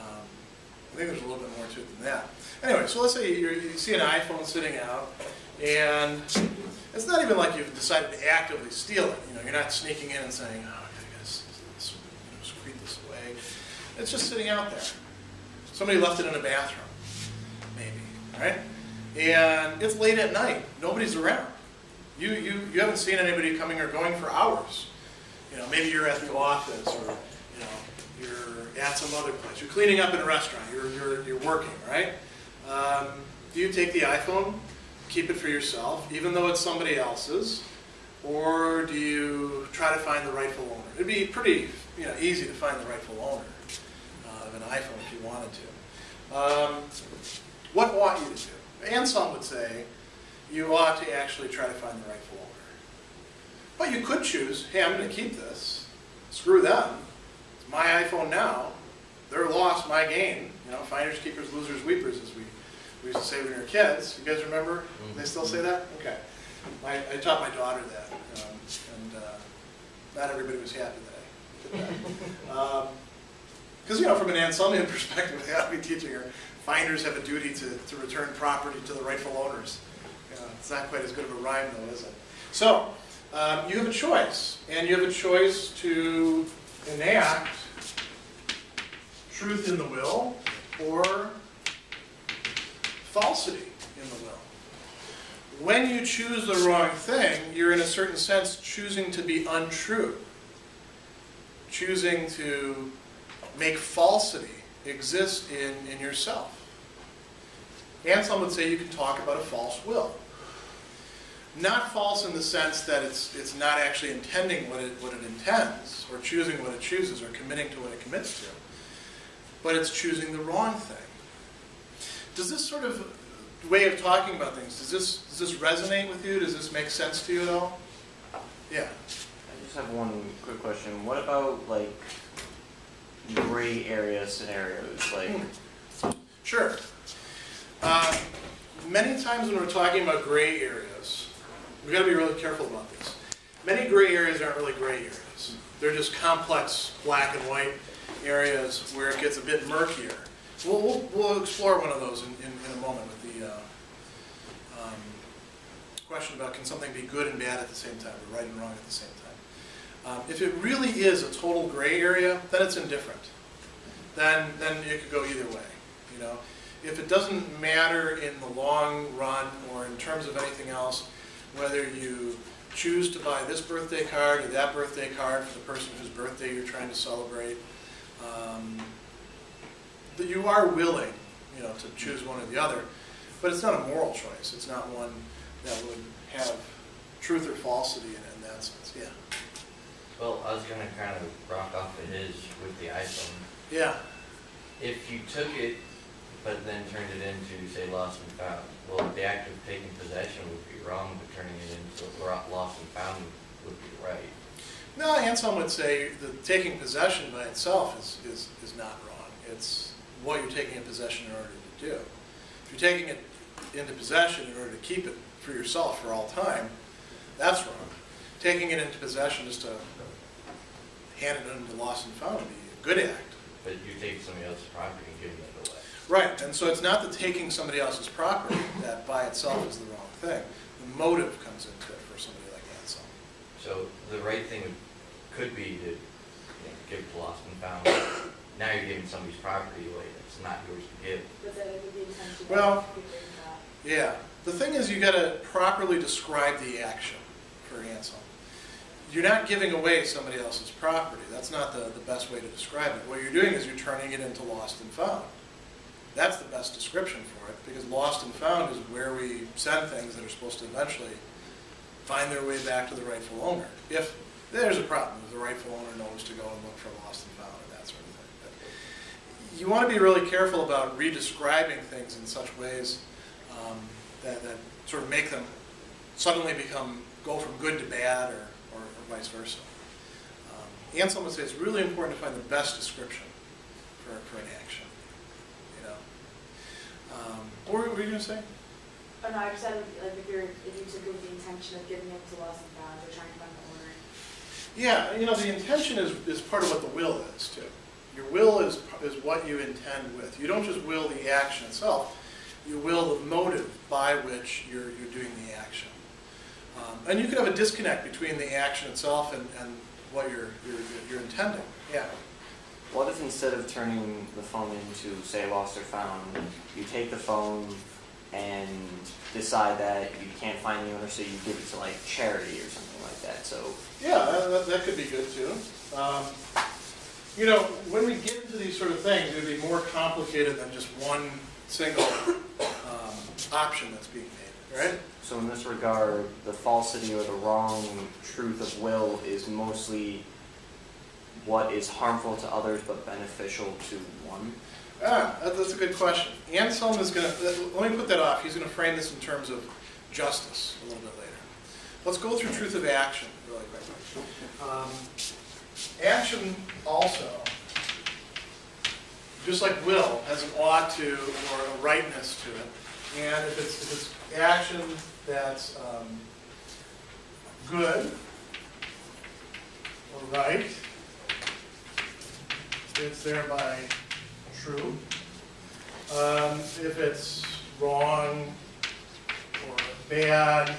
I think there's a little bit more to it than that. Anyway, so let's say you see an iPhone sitting out, and it's not even like you've decided to actively steal it. You're not sneaking in and saying, "Oh, I guess secrete this away." It's just sitting out there. Somebody left it in a bathroom. Right? And it's late at night. Nobody's around. You haven't seen anybody coming or going for hours. Maybe you're at the office or you're at some other place. You're cleaning up in a restaurant. You're working, right? Do you take the iPhone, keep it for yourself, even though it's somebody else's, or do you try to find the rightful owner? It'd be pretty easy to find the rightful owner of an iPhone if you wanted to. What ought you to do? Anselm would say you ought to actually try to find the rightful owner. But you could choose, hey, I'm going to keep this. Screw them. It's my iPhone now. Their loss, my gain. Finders, keepers, losers, weepers, as we used to say when we were kids. You guys remember? Mm-hmm. They still say that? Okay. I taught my daughter that, and not everybody was happy that I did that. Because, from an Anselmian perspective, I ought to be teaching her, finders have a duty to return property to the rightful owners. It's not quite as good of a rhyme, though, is it? So, you have a choice, and you have a choice to enact truth in the will or falsity in the will. When you choose the wrong thing, you're in a certain sense choosing to be untrue, choosing to make falsity exist in yourself. Anselm would say you can talk about a false will. Not false in the sense that it's not actually intending what it intends, or choosing what it chooses, or committing to what it commits to, but it's choosing the wrong thing. Does this sort of way of talking about things, does this resonate with you? Does this make sense to you at all? Yeah. I just have one quick question. What about like gray area scenarios? Sure. Many times when we're talking about gray areas, we've got to be really careful about this. Many gray areas aren't really gray areas. They're just complex black and white areas where it gets a bit murkier. We'll explore one of those in a moment with the question about can something be good and bad at the same time, or right and wrong at the same time. If it really is a total gray area, then it's indifferent. Then it could go either way. If it doesn't matter in the long run or in terms of anything else, whether you choose to buy this birthday card or that birthday card for the person whose birthday you're trying to celebrate, that you are willing, to choose one or the other, but it's not a moral choice. It's not one that would have truth or falsity in that sense. Yeah. Well, I was going to kind of rock off of his with the iPhone. Yeah. If you took it but then turned it into, say, lost and found. Well, the act of taking possession would be wrong, but turning it into lost and found would be right. No, Anselm would say that taking possession by itself is not wrong. It's what you're taking in possession in order to do. If you're taking it into possession in order to keep it for yourself for all time, that's wrong. Taking it into possession just to hand it into lost and found would be a good act. But you take somebody else's property and giving it away. Right, and so it's not the taking somebody else's property that by itself is the wrong thing. The motive comes into it for somebody like Anselm. So the right thing could be to give it to lost and found. Now you're giving somebody's property away that's not yours to give. But then it would be intentional. Well, yeah. The thing is, you got to properly describe the action for Anselm. You're not giving away somebody else's property. That's not the best way to describe it. What you're doing is you're turning it into lost and found. That's the best description for it, because lost and found is where we send things that are supposed to eventually find their way back to the rightful owner. If there's a problem, if the rightful owner knows to go and look for lost and found and that sort of thing. But you want to be really careful about redescribing things in such ways that sort of make them suddenly go from good to bad or vice versa. Anselm would say it's really important to find the best description for an action. You know. What were you going to say? Oh no, I just said like if you took it with the intention of giving it to lost and found or trying to find the owner. Yeah, you know, the intention is part of what the will is too. Your will is what you intend with. You don't just will the action itself. You will the motive by which you're doing the action. And you could have a disconnect between the action itself and what you're intending. Yeah. What if instead of turning the phone into, say, lost or found, you take the phone and decide that you can't find the owner, so you give it to like charity or something like that? So yeah, that could be good too. You know, when we get into these sort of things, it would be more complicated than just one single option that's being made, right? So in this regard, the falsity or the wrong truth of will is mostly what is harmful to others but beneficial to one? That's a good question. Anselm is going to, let me put that off. He's going to frame this in terms of justice a little bit later. Let's go through truth of action really quickly. Action also, just like will, has an ought to or a rightness to it. And if it's action that's good or right, it's thereby true. If it's wrong or bad,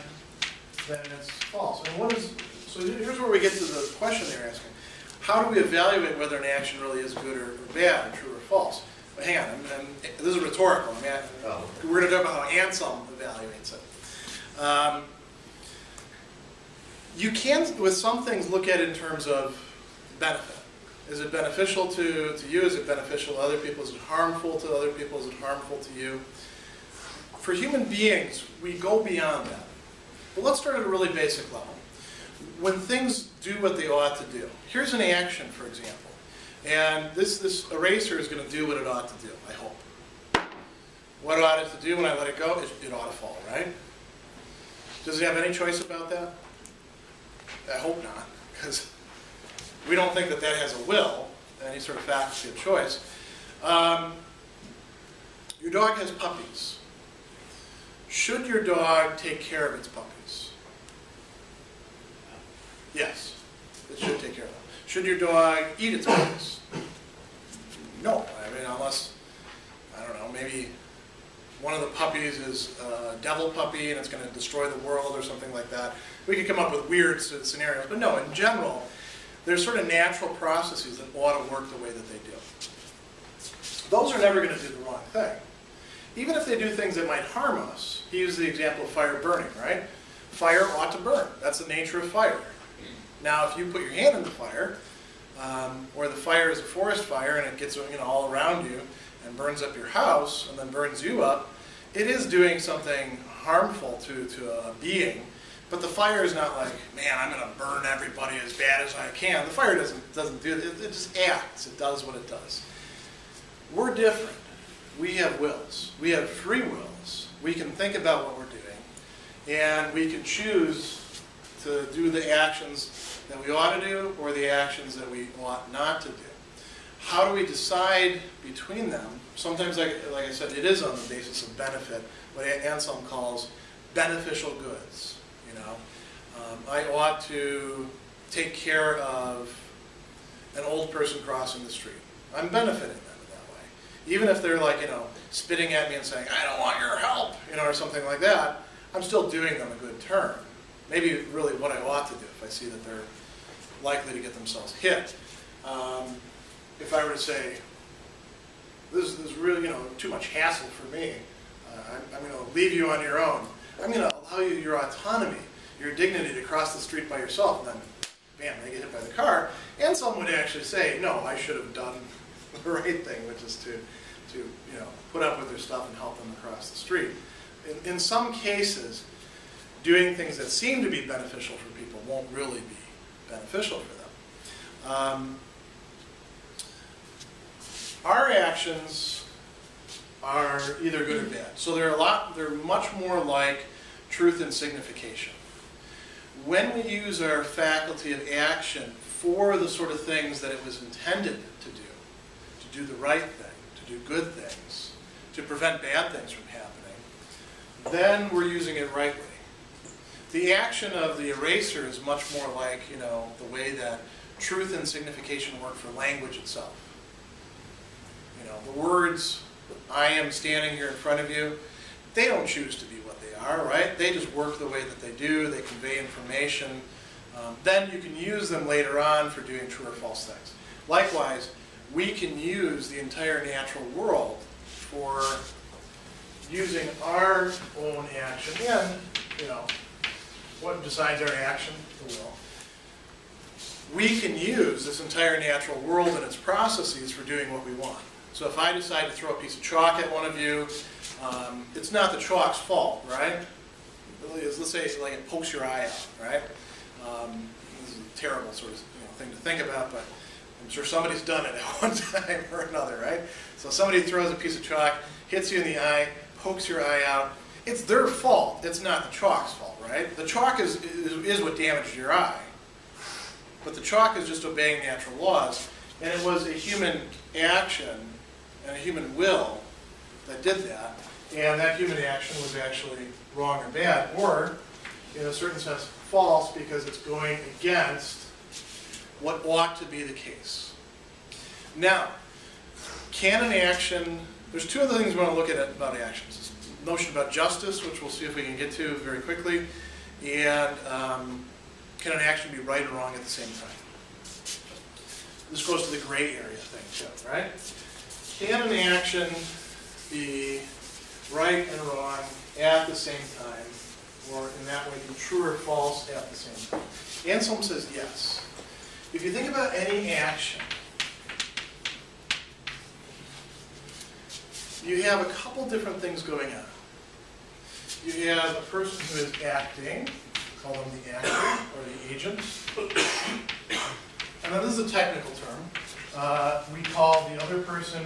then it's false. And so here's where we get to the question they're asking. How do we evaluate whether an action really is good or bad, or true or false? But hang on, this is rhetorical. We're going to talk about how Anselm evaluates it. You can, with some things, look at it in terms of benefit. Is it beneficial to you? Is it beneficial to other people? Is it harmful to other people? Is it harmful to you? For human beings, we go beyond that. But let's start at a really basic level. When things do what they ought to do. Here's an action, for example. And this eraser is going to do what it ought to do, I hope. What ought it to do when I let it go? It ought to fall, right? Does it have any choice about that? I hope not, because we don't think that has a will, any sort of faculty of choice. Your dog has puppies. Should your dog take care of its puppies? Yes, it should take care of them. Should your dog eat its puppies? No, I mean, unless, I don't know, maybe one of the puppies is a devil puppy and it's going to destroy the world or something like that. We could come up with weird scenarios, but no, in general, there's sort of natural processes that ought to work the way that they do. Those are never going to do the wrong thing. Even if they do things that might harm us, he used the example of fire burning, right? Fire ought to burn. That's the nature of fire. Now, if you put your hand in the fire, or the fire is a forest fire and it gets all around you and burns up your house and then burns you up, it is doing something harmful to a being. But the fire is not like, man, I'm going to burn everybody as bad as I can. The fire doesn't do it. It just acts. It does what it does. We're different. we have wills. We have free wills. We can think about what we're doing, and we can choose to do the actions that we ought to do or the actions that we ought not to do. How do we decide between them? Sometimes, like I said, it is on the basis of benefit, what Anselm calls beneficial goods. You know, I ought to take care of an old person crossing the street. I'm benefiting them in that way. Even if they're like, you know, spitting at me and saying, I don't want your help, you know, or something like that, I'm still doing them a good turn. Maybe really what I ought to do if I see that they're likely to get themselves hit. If I were to say, this is really, you know, too much hassle for me, I'm going to leave you on your own. I'm going to allow you your autonomy, your dignity to cross the street by yourself, and then, bam, they get hit by the car. And someone would actually say, no, I should have done the right thing, which is to you know, put up with their stuff and help them across the street. In some cases, doing things that seem to be beneficial for people won't really be beneficial for them. Our actions are either good or bad. So they're much more like truth and signification. When we use our faculty of action for the sort of things that it was intended to do the right thing, to do good things, to prevent bad things from happening, then we're using it rightly. The action of the eraser is much more like, you know, the way that truth and signification work for language itself. You know, the words, I am standing here in front of you, they don't choose to be what they are, right? They just work the way that they do. They convey information. Then you can use them later on for doing true or false things. Likewise, we can use the entire natural world for using our own action. And, you know, what decides our action? The will. We can use this entire natural world and its processes for doing what we want. So if I decide to throw a piece of chalk at one of you, it's not the chalk's fault, right? Let's say like it pokes your eye out, right? This is a terrible sort of thing to think about, but I'm sure somebody's done it at one time or another, right? So somebody throws a piece of chalk, hits you in the eye, pokes your eye out. It's their fault. It's not the chalk's fault, right? The chalk is what damaged your eye. But the chalk is just obeying natural laws. And it was a human action and a human will that did that. And that human action was actually wrong or bad, or in a certain sense false, because it's going against what ought to be the case. Now, can an action, there's two other things we want to look at about actions. This notion about justice, which we'll see if we can get to very quickly, and can an action be right or wrong at the same time? This goes to the gray area thing too, right? Can an action be right and wrong at the same time, or in that way be true or false at the same time? Anselm says yes. If you think about any action, you have a couple different things going on. You have a person who is acting, call them the actor or the agent. And then this is a technical term. We call the other person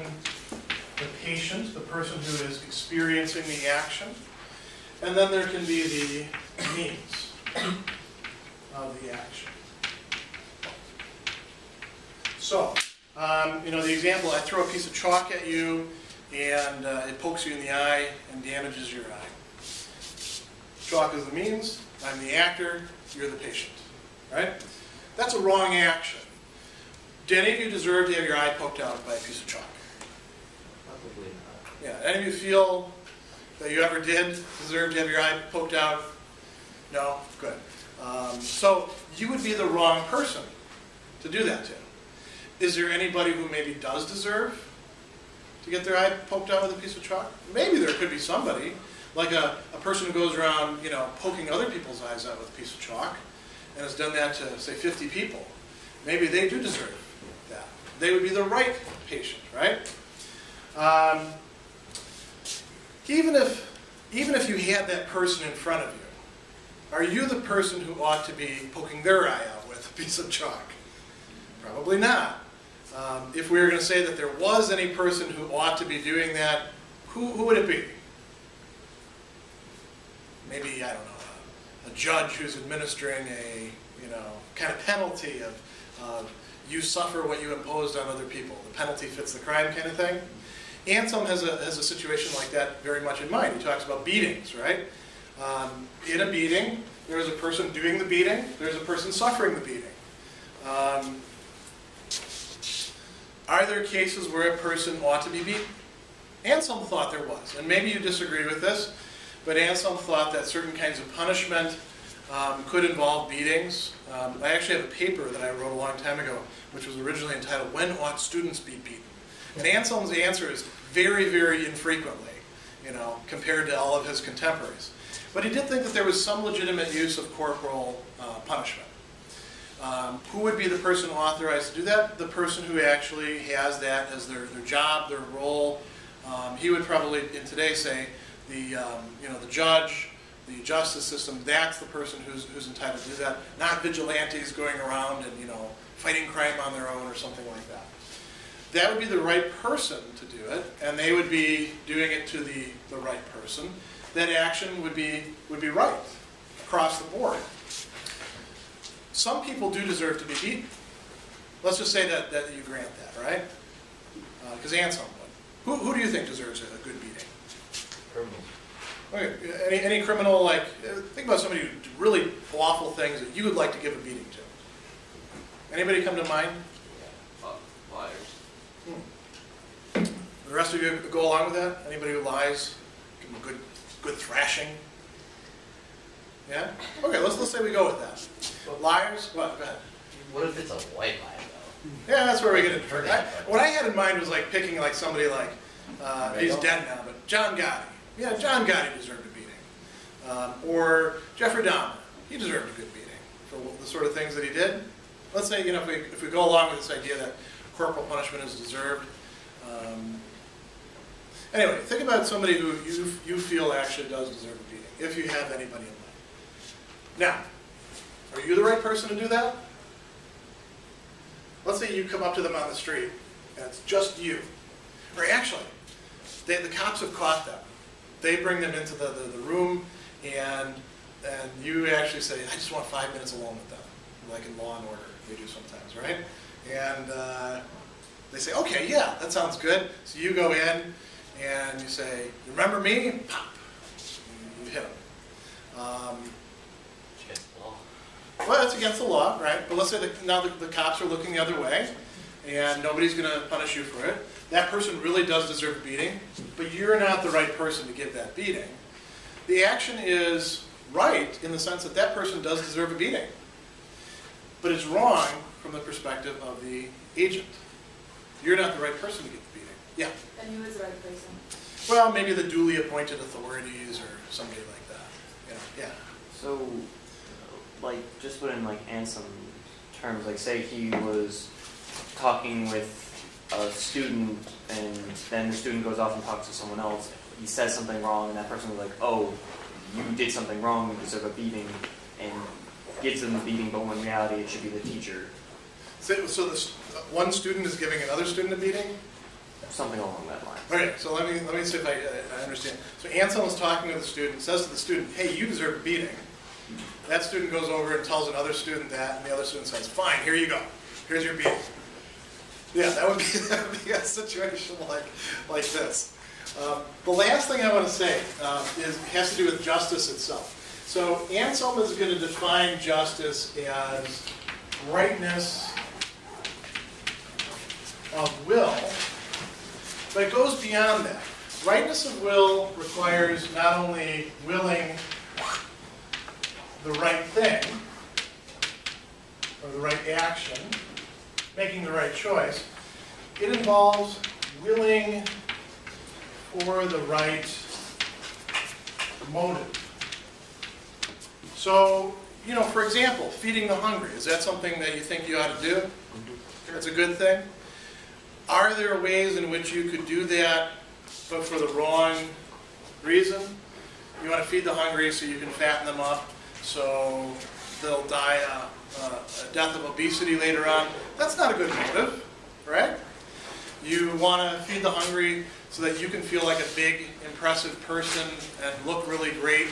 the patient, the person who is experiencing the action. And then there can be the means of the action. So, you know, the example, I throw a piece of chalk at you, and it pokes you in the eye and damages your eye. Chalk is the means, I'm the actor, you're the patient, right? That's a wrong action. Do any of you deserve to have your eye poked out by a piece of chalk? Probably not. Yeah, any of you feel that you ever did deserve to have your eye poked out? No? Good. So you would be the wrong person to do that to. Is there anybody who maybe does deserve to get their eye poked out with a piece of chalk? Maybe there could be somebody, like a person who goes around, you know, poking other people's eyes out with a piece of chalk and has done that to, say, 50 people. Maybe they do deserve that. They would be the right patient, right? Even if you had that person in front of you, are you the person who ought to be poking their eye out with a piece of chalk? Probably not. If we were going to say that there was any person who ought to be doing that, who would it be? Maybe, I don't know, a judge who's administering a, kind of penalty of you suffer what you imposed on other people. The penalty fits the crime kind of thing. Anselm has a situation like that very much in mind. He talks about beatings, right? In a beating, there's a person doing the beating, there's a person suffering the beating. Are there cases where a person ought to be beaten? Anselm thought there was, and maybe you disagree with this, but Anselm thought that certain kinds of punishment could involve beatings. I actually have a paper that I wrote a long time ago, which was originally entitled, "When Ought Students Be Beaten?" And Anselm's answer is very, very infrequently, compared to all of his contemporaries. But he did think that there was some legitimate use of corporal punishment. Who would be the person authorized to do that? The person who actually has that as their job, their role. He would probably, in today, say the judge, the justice system. That's the person who's entitled to do that. Not vigilantes going around and fighting crime on their own or something like that. That would be the right person to do it, and they would be doing it to the right person. That action would be right across the board. Some people do deserve to be beaten. Let's just say that you grant that, right? Because Anselm would. Who do you think deserves a good beating? Criminals. Okay. Any criminal, think about somebody who did really awful things that you would like to give a beating to. Anybody come to mind? Yeah. Liars. The rest of you go along with that? Anybody who lies, give them a good thrashing? Yeah? Okay, let's say we go with that. Liars? What? Go ahead. What if it's a white lie, though? Yeah, that's where we get it. What I had in mind was picking somebody he's dead now, but John Gotti. Yeah, John Gotti deserved a beating. Or Jeffrey Dahmer. He deserved a good beating for the sort of things that he did. Let's say, if we go along with this idea that corporal punishment is deserved. Anyway, think about somebody who you feel actually does deserve a beating, if you have anybody in mind. Now, are you the right person to do that? Let's say you come up to them on the street, and it's just you. Or actually, the cops have caught them. They bring them into the room, and you actually say, I just want 5 minutes alone with them. Like in Law and Order, they do sometimes, right? And they say, okay, yeah, that sounds good. So you go in, and you say, remember me? Pop. And you hit them. Well, that's against the law, right? But let's say now the cops are looking the other way, and nobody's going to punish you for it. That person really does deserve a beating, but you're not the right person to give that beating. The action is right in the sense that that person does deserve a beating, but it's wrong from the perspective of the agent. You're not the right person to give the beating. Yeah? And who is the right person? Well, maybe the duly appointed authorities or somebody like that. Yeah. So, just put in Anselm terms, say he was talking with a student, and then the student goes off and talks to someone else. He says something wrong, and that person was like, "Oh, you did something wrong. You deserve a beating," and gives them the beating. But when in reality, it should be the teacher. So this one student is giving another student a beating? Something along that line. Okay, so let me see if I understand. So Anselm is talking with the student, says to the student, "Hey, you deserve a beating." That student goes over and tells another student that, and the other student says, "Fine, here you go. Here's your beating." Yeah, that would be a situation like this. The last thing I want to say has to do with justice itself. So Anselm is going to define justice as rightness of will, but it goes beyond that. Rightness of will requires not only willing the right thing, or the right action, making the right choice. It involves willing for the right motive. So, for example, feeding the hungry. Is that something that you think you ought to do? That's a good thing. Are there ways in which you could do that, but for the wrong reason? You want to feed the hungry so you can fatten them up, so they'll die a death of obesity later on. That's not a good motive, right? You want to feed the hungry so that you can feel like a big, impressive person and look really great.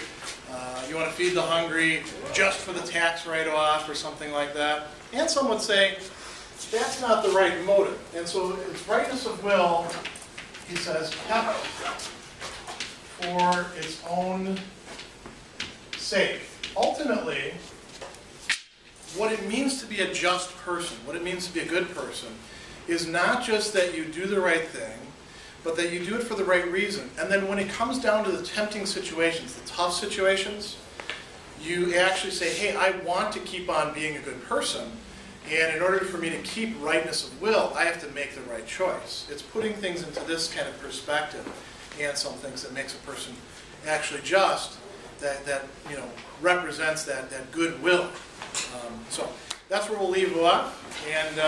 You want to feed the hungry just for the tax write-off or something like that. And some would say, that's not the right motive. And so it's rightness of will, he says, kept for its own sake. Ultimately, what it means to be a just person, what it means to be a good person, is not just that you do the right thing, but that you do it for the right reason. And then when it comes down to the tempting situations, the tough situations, you actually say, hey, I want to keep on being a good person, and in order for me to keep rightness of will, I have to make the right choice. It's putting things into this kind of perspective, and some things that makes a person actually just, that you know, represents that goodwill. So that's where we'll leave off. And